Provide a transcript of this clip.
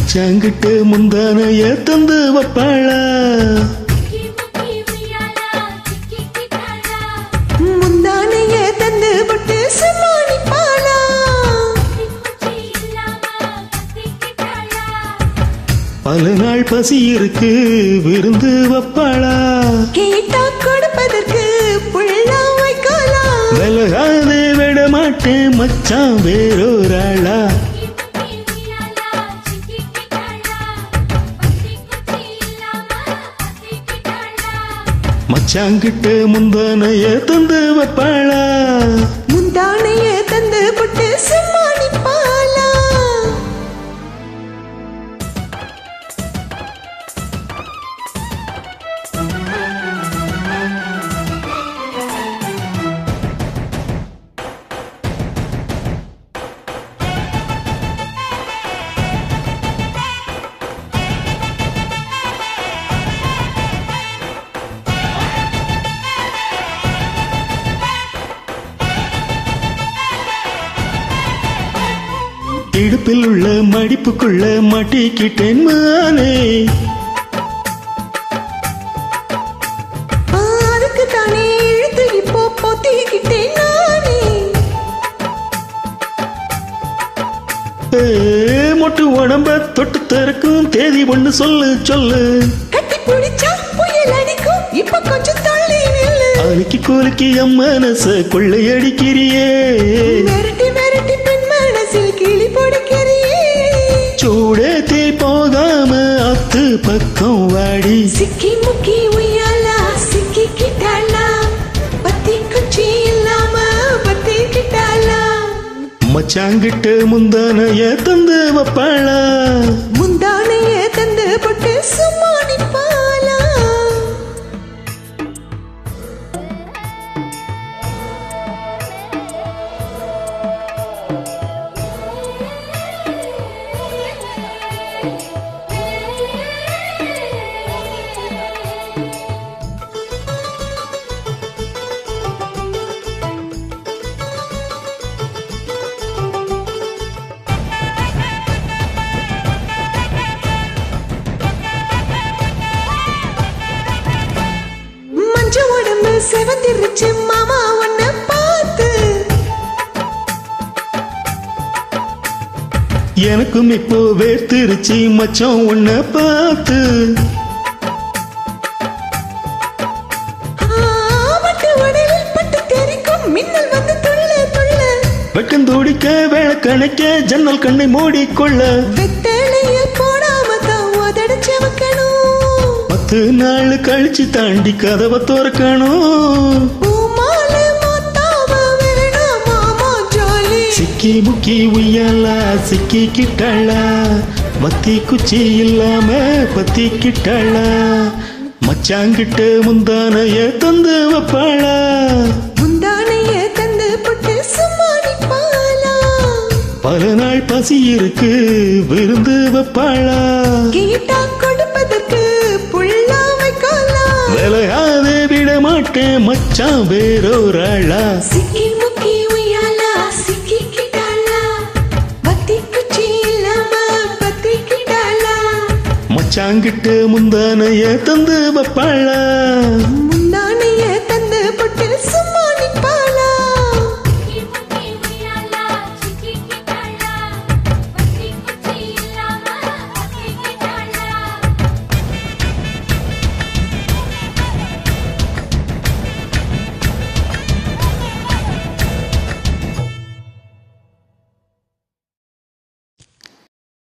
மச்சாங்கிட்டு முந்தானைய தந்து வப்பாளா முந்தானைய தந்து விட்டு சும்மானிப்பாளா பல நாள் பசி இருக்கு விருந்து வப்பாளா கேட்டா கொடுப்பதற்கு புள்ளா வைக்கலாம் விலகாதே விட மாட்டேன் மச்சான் வேறொராளா மச்சாங்கிட்ட முந்தானைய தந்து வப்பாளா முந்தானைய தந்து விட்டு சும்மானிப்பாளா இடுப்பில் உள்ள மடிப்புக்குள்ள மாட்டிக்கிட்டேன் மானே அதுக்கு தானே இழுத்து இப்போ பொத்திக்கிட்டேன் நானே மொட்டு உடம்ப தொட்டு திறக்கும் தேதி ஒண்ணு சொல்லு சொல்லு கட்டி பிடிச்சா புயல் அடிக்கும் இப்ப கொஞ்சம் தள்ளி நில்லு அழுக்கி குலுக்கி என் மனச கொள்ளையடிக்கிறியே மிரட்டி மிரட்டி பெண் மனசில் கிளி பொடிக்கிறியே சூடேத்தி போகாம அத்து பக்கம் வாடி சிக்கி முக்கி உய்யாலா சிக்கி கிட்டாளா பத்தி குச்சி இல்லாம பத்தி கிட்டாளா மச்சாங்கிட்ட முந்தானைய தந்து வப்பாளா முந்தானைய தந்து போட்டு சும்மா நிப்பாளா மஞ்ச உடம்பு செவந்திருச்சு மாமா உன்னை பார்த்து எனக்கும் இப்போ வேர்த்திருச்சு மச்சான் உன்னை பார்த்து ஆவட்டு உடலில் பட்டு தெரிக்கும் மின்னல் வந்து துள்ள துள்ள வெட்கம் துடிக்க வேலை கணக்க ஜன்னல் கண்ணை மூடிக்கொள்ள வெத்தலைய போடாம தான் உதடிச்சு வைக்கணும் 10 நாள் கழிச்சு தாண்டி கதவை திறக்கணும் பூமால மாத்தாம வேணாம் மாமா ஜாலி சிக்கி முக்கி உய்யாலா சிக்கி கிட்டாளா மத்தி குச்சி இல்லாம பத்தி கிட்டாளா மச்சாங்கிட்ட முந்தானைய தந்து வப்பாளா முந்தானைய தந்து போட்டு சும்மா நிப்பாளா பல நாள் பசி இருக்கு விருந்து வப்பாளா கேட்டா கொடுப்பதற்கு புள்ளா வைக்கலாம் விலகாதே விட மாட்டேன் மச்சான் வேறொராளா சிக்கி முக்கி உய்யாலா சிக்கி கிட்டாளா பத்தி குச்சி இல்லாம பத்தி கிட்டாளா மச்சாங்கிட்ட முந்தானைய தந்து வப்பாளா முந்தானைய தந்து போட்டு சும்மா